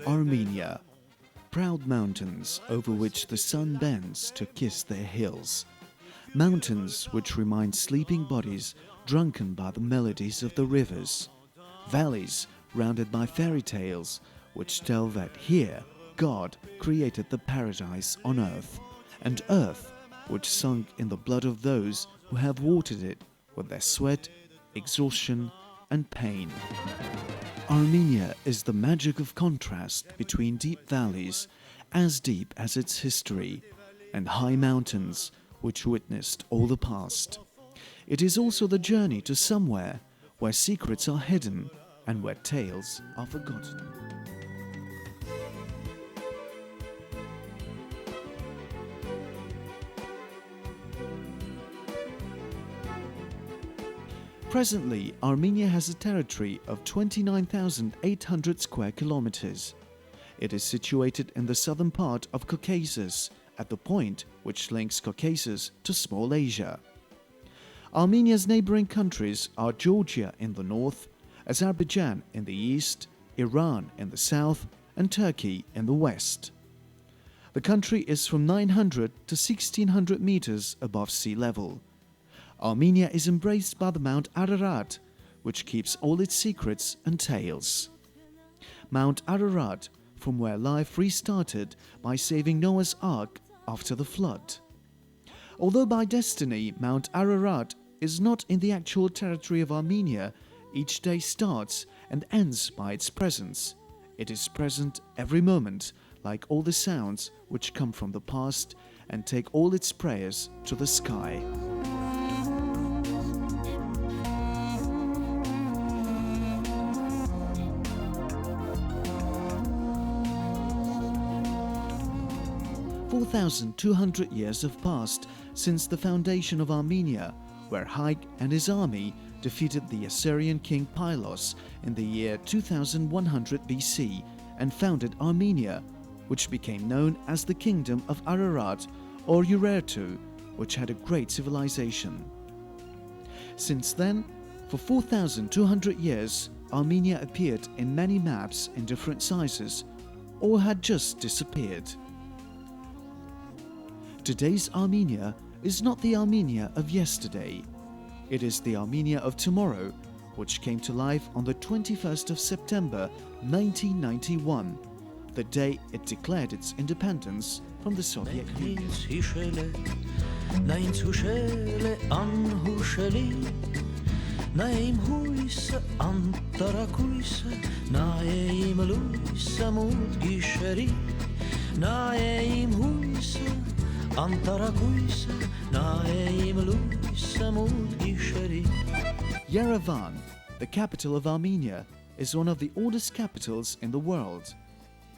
Armenia, proud mountains over which the sun bends to kiss their hills. Mountains which remind sleeping bodies drunken by the melodies of the rivers. Valleys rounded by fairy tales which tell that here God created the paradise on earth, and earth which sunk in the blood of those who have watered it with their sweat, exhaustion, and pain. Armenia is the magic of contrast between deep valleys, as deep as its history, and high mountains which witnessed all the past. It is also the journey to somewhere where secrets are hidden and where tales are forgotten. Presently, Armenia has a territory of 29,800 square kilometers. It is situated in the southern part of Caucasus, at the point which links Caucasus to Small Asia. Armenia's neighboring countries are Georgia in the north, Azerbaijan in the east, Iran in the south, and Turkey in the west. The country is from 900 to 1600 meters above sea level. Armenia is embraced by the Mount Ararat, which keeps all its secrets and tales. Mount Ararat, from where life restarted by saving Noah's Ark after the flood. Although by destiny Mount Ararat is not in the actual territory of Armenia, each day starts and ends by its presence. It is present every moment, like all the sounds which come from the past and take all its prayers to the sky. Four 4,200 years have passed since the foundation of Armenia, where Haik and his army defeated the Assyrian king Pylos in the year 2100 BC and founded Armenia, which became known as the Kingdom of Ararat or Urartu, which had a great civilization. Since then, for 4,200 years, Armenia appeared in many maps in different sizes, or had just disappeared. Today's Armenia is not the Armenia of yesterday. It is the Armenia of tomorrow, which came to life on the 21st of September 1991, the day it declared its independence from the Soviet Union. Yerevan, the capital of Armenia, is one of the oldest capitals in the world.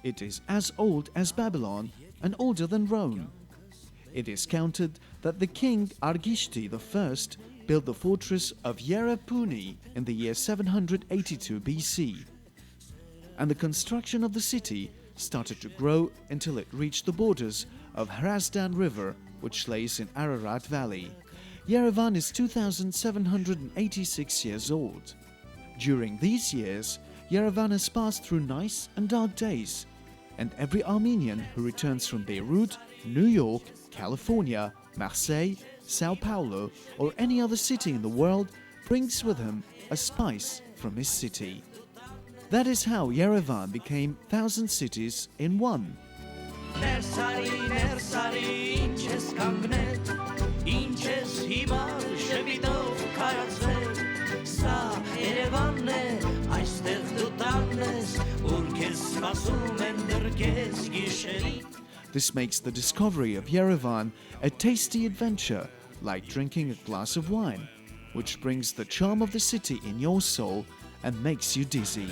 It is as old as Babylon and older than Rome. It is counted that the king Argishti I built the fortress of Yerepuni in the year 782 BC. And the construction of the city started to grow until it reached the borders of Hrazdan River, which lays in Ararat Valley. Yerevan is 2,786 years old. During these years, Yerevan has passed through nice and dark days, and every Armenian who returns from Beirut, New York, California, Marseille, Sao Paulo, or any other city in the world brings with him a spice from his city. That is how Yerevan became 1,000 cities in one. This makes the discovery of Yerevan a tasty adventure, like drinking a glass of wine, which brings the charm of the city in your soul and makes you dizzy.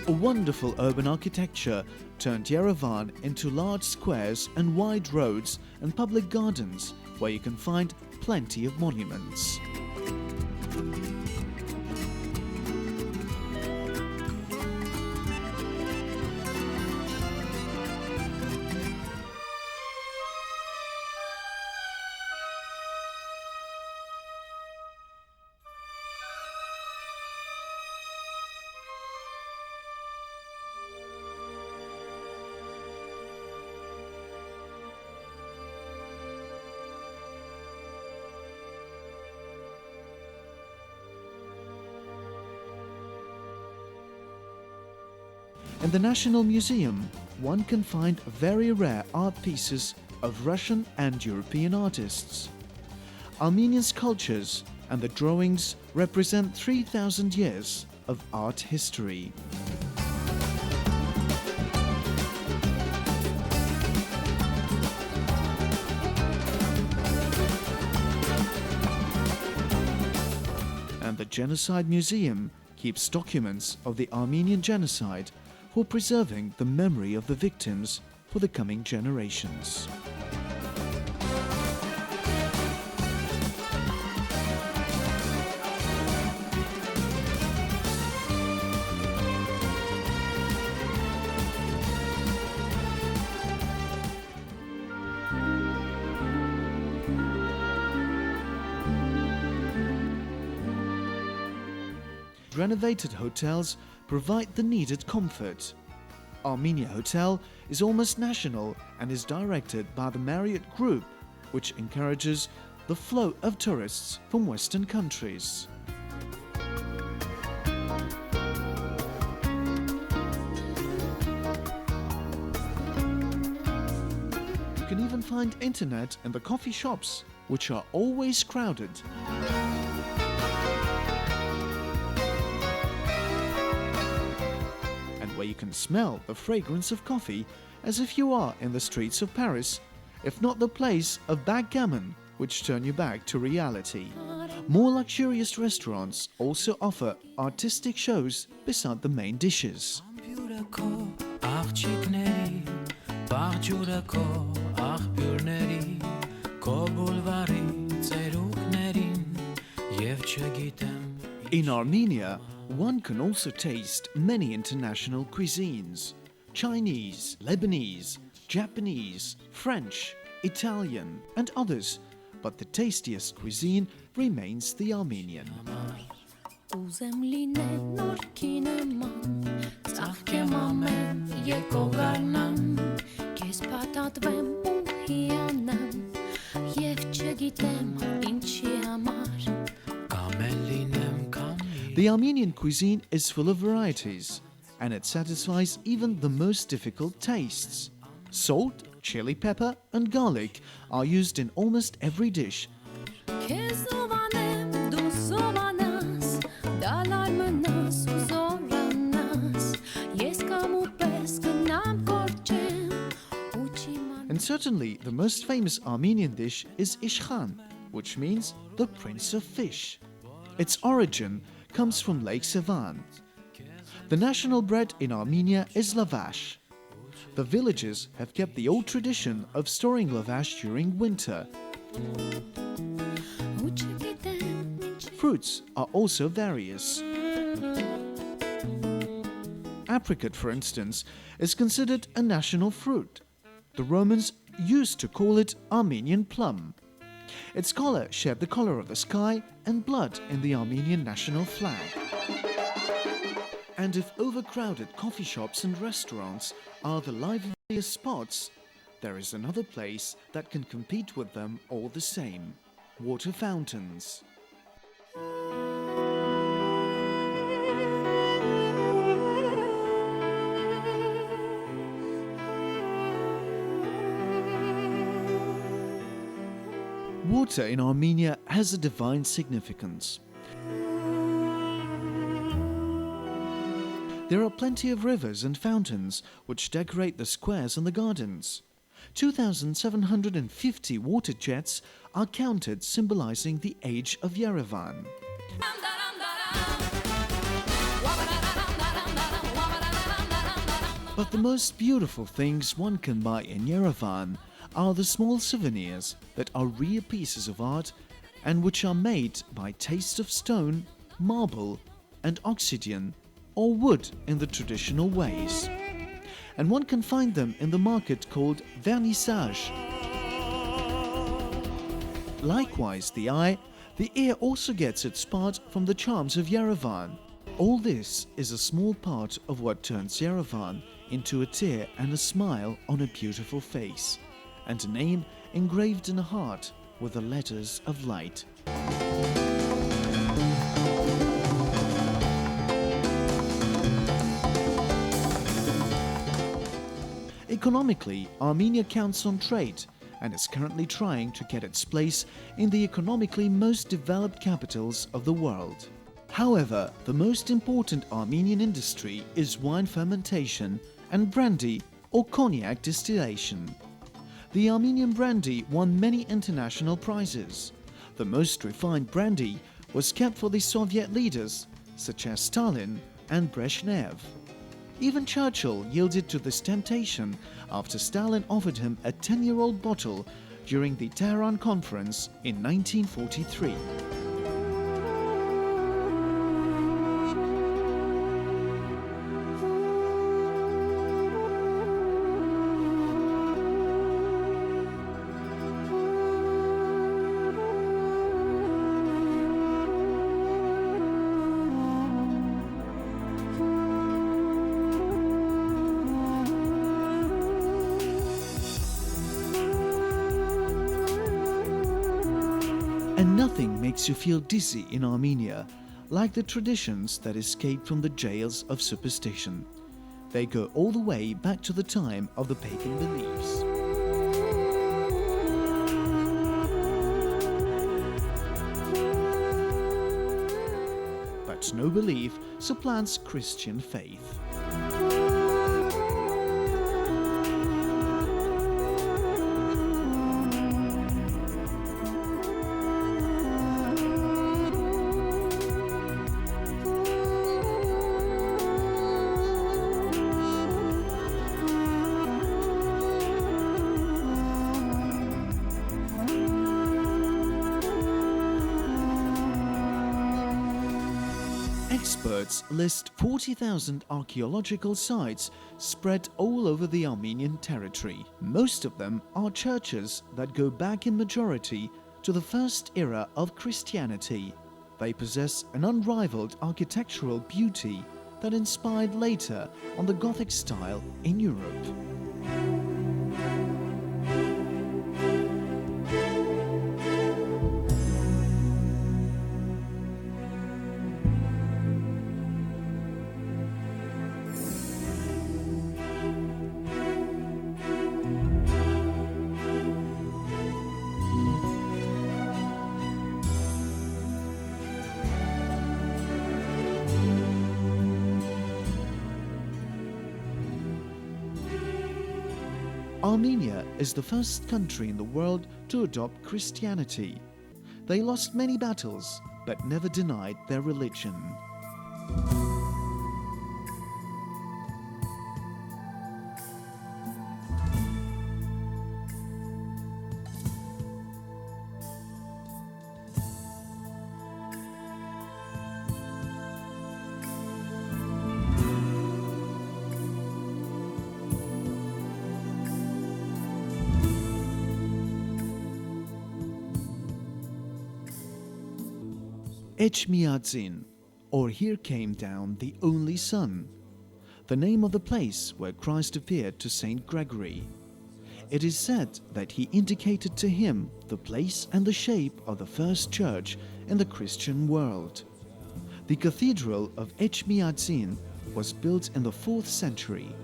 A wonderful urban architecture turned Yerevan into large squares and wide roads and public gardens where you can find plenty of monuments. In the National Museum, one can find very rare art pieces of Russian and European artists. Armenian sculptures and the drawings represent 3,000 years of art history. And the Genocide Museum keeps documents of the Armenian genocide for preserving the memory of the victims for the coming generations. Renovated hotels provide the needed comfort. Armenia Hotel is almost national and is directed by the Marriott Group, which encourages the flow of tourists from Western countries. You can even find internet in the coffee shops, which are always crowded. Where you can smell the fragrance of coffee as if you are in the streets of Paris, if not the place of backgammon, which turn you back to reality. More luxurious restaurants also offer artistic shows beside the main dishes. In Armenia, one can also taste many international cuisines: Chinese, Lebanese, Japanese, French, Italian, and others, but the tastiest cuisine remains the Armenian. The Armenian cuisine is full of varieties, and it satisfies even the most difficult tastes. Salt, chili pepper, and garlic are used in almost every dish. And certainly the most famous Armenian dish is ishkhan, which means the Prince of Fish. Its origin comes from Lake Sevan. The national bread in Armenia is lavash. The villages have kept the old tradition of storing lavash during winter. Fruits are also various. Apricot, for instance, is considered a national fruit. The Romans used to call it Armenian plum. Its color shared the color of the sky and blood in the Armenian national flag. And if overcrowded coffee shops and restaurants are the liveliest spots, there is another place that can compete with them all the same: water fountains. Water in Armenia has a divine significance. There are plenty of rivers and fountains which decorate the squares and the gardens. 2,750 water jets are counted, symbolizing the age of Yerevan. But the most beautiful things one can buy in Yerevan are the small souvenirs that are real pieces of art and which are made by taste of stone, marble, and obsidian, or wood in the traditional ways. And one can find them in the market called vernissage. Likewise, the ear also gets its part from the charms of Yerevan. All this is a small part of what turns Yerevan into a tear and a smile on a beautiful face, and a name engraved in a heart with the letters of light. Economically, Armenia counts on trade and is currently trying to get its place in the economically most developed capitals of the world. However, the most important Armenian industry is wine fermentation and brandy or cognac distillation. The Armenian brandy won many international prizes. The most refined brandy was kept for the Soviet leaders such as Stalin and Brezhnev. Even Churchill yielded to this temptation after Stalin offered him a 10-year-old bottle during the Tehran Conference in 1943. And nothing makes you feel dizzy in Armenia like the traditions that escape from the jails of superstition. They go all the way back to the time of the pagan beliefs. But no belief supplants Christian faith. Experts list 40,000 archaeological sites spread all over the Armenian territory. Most of them are churches that go back in majority to the first era of Christianity. They possess an unrivaled architectural beauty that inspired later on the Gothic style in Europe. Armenia is the first country in the world to adopt Christianity. They lost many battles, but never denied their religion. Echmiadzin, or Here Came Down the Only Son, the name of the place where Christ appeared to Saint Gregory. It is said that he indicated to him the place and the shape of the first church in the Christian world. The Cathedral of Echmiadzin was built in the 4th century.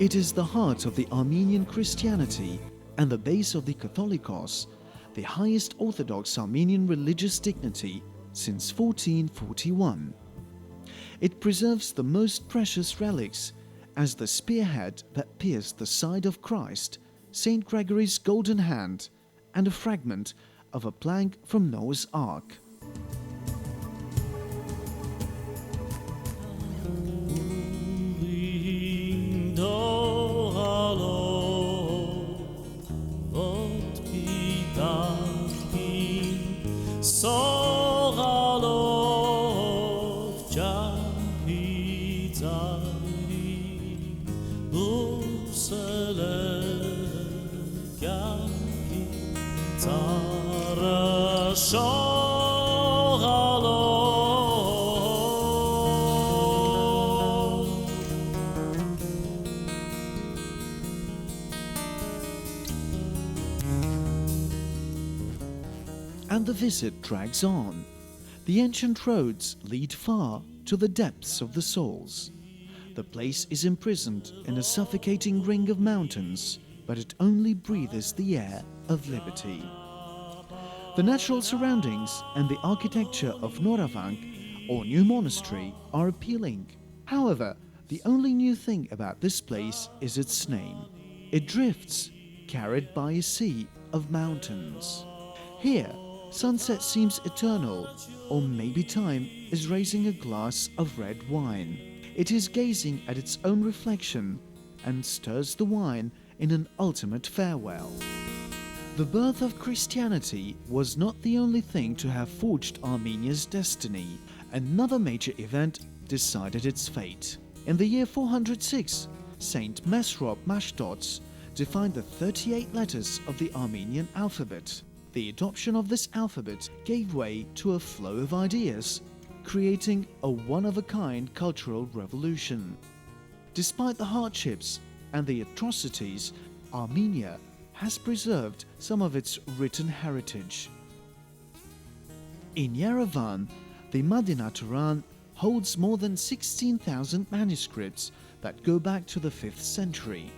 It is the heart of the Armenian Christianity and the base of the Catholicos, the highest Orthodox Armenian religious dignity since 1441. It preserves the most precious relics as the spearhead that pierced the side of Christ, Saint Gregory's golden hand, and a fragment of a plank from Noah's Ark. And the visit drags on. The ancient roads lead far to the depths of the souls. The place is imprisoned in a suffocating ring of mountains, but it only breathes the air of liberty. The natural surroundings and the architecture of Noravang, or New Monastery, are appealing. However, the only new thing about this place is its name. It drifts, carried by a sea of mountains. Here, sunset seems eternal, or maybe time is raising a glass of red wine. It is gazing at its own reflection and stirs the wine in an ultimate farewell. The birth of Christianity was not the only thing to have forged Armenia's destiny. Another major event decided its fate. In the year 406, Saint Mesrop Mashtots defined the 38 letters of the Armenian alphabet. The adoption of this alphabet gave way to a flow of ideas, creating a one-of-a-kind cultural revolution. Despite the hardships and the atrocities, Armenia has preserved some of its written heritage. In Yerevan, the Madina Turan holds more than 16,000 manuscripts that go back to the 5th century.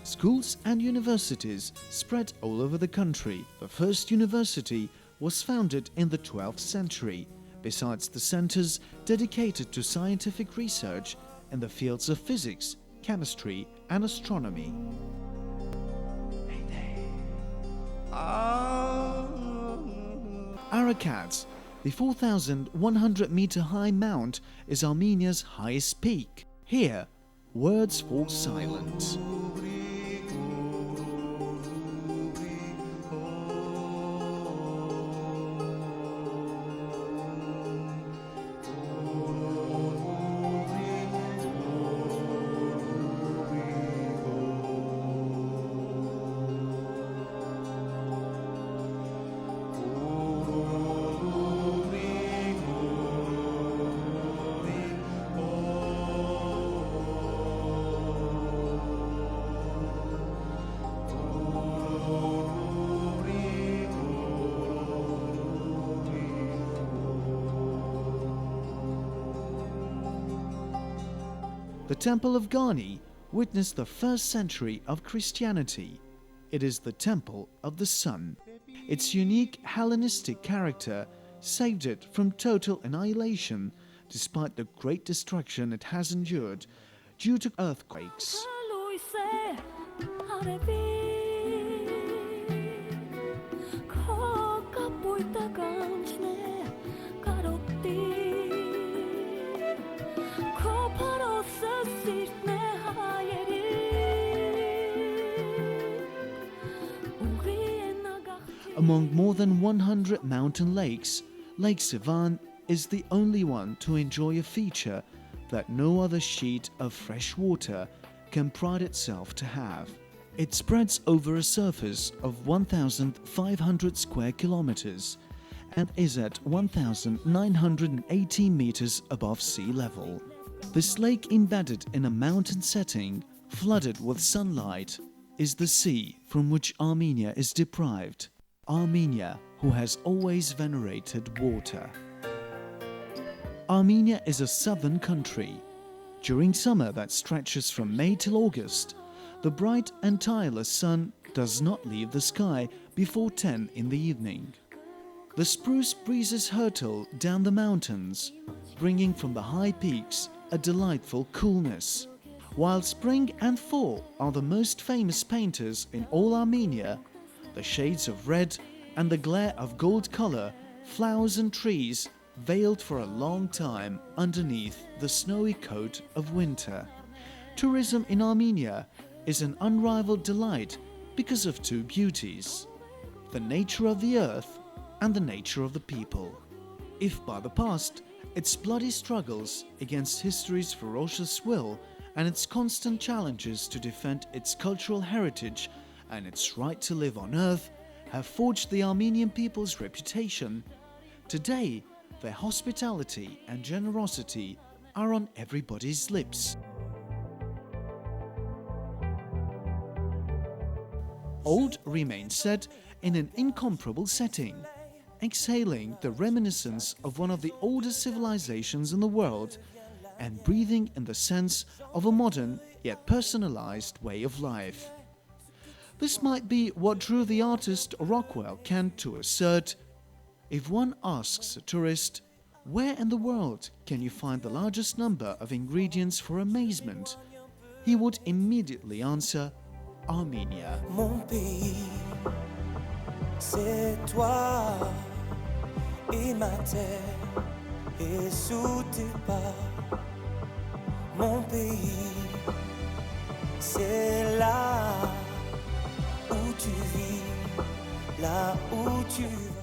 Schools and universities spread all over the country. The first university was founded in the 12th century, besides the centers dedicated to scientific research in the fields of physics, chemistry, and astronomy. Arakat, the 4,100-meter-high mount, is Armenia's highest peak. Here, words fall silent. The Temple of Gani witnessed the first century of Christianity. It is the Temple of the Sun. Its unique Hellenistic character saved it from total annihilation despite the great destruction it has endured due to earthquakes. Among more than 100 mountain lakes, Lake Sevan is the only one to enjoy a feature that no other sheet of fresh water can pride itself to have. It spreads over a surface of 1,500 square kilometers and is at 1,918 meters above sea level. This lake, embedded in a mountain setting, flooded with sunlight, is the sea from which Armenia is deprived. Armenia, who has always venerated water. Armenia is a southern country. During summer that stretches from May till August, the bright and tireless sun does not leave the sky before 10 in the evening. The spruce breezes hurtle down the mountains, bringing from the high peaks a delightful coolness. While spring and fall are the most famous painters in all Armenia, the shades of red and the glare of gold color, flowers and trees veiled for a long time underneath the snowy coat of winter. Tourism in Armenia is an unrivaled delight because of two beauties: the nature of the earth and the nature of the people. If by the past, its bloody struggles against history's ferocious will and its constant challenges to defend its cultural heritage and its right to live on earth have forged the Armenian people's reputation, today their hospitality and generosity are on everybody's lips. Old remains set in an incomparable setting, exhaling the reminiscence of one of the oldest civilizations in the world and breathing in the sense of a modern yet personalized way of life. This might be what drew the artist Rockwell Kent to assert, if one asks a tourist, where in the world can you find the largest number of ingredients for amazement? He would immediately answer, Armenia. Mon pays, c'est toi et ma terre et sous tes pas. Mon pays, c'est là où tu vis, là où tu vis.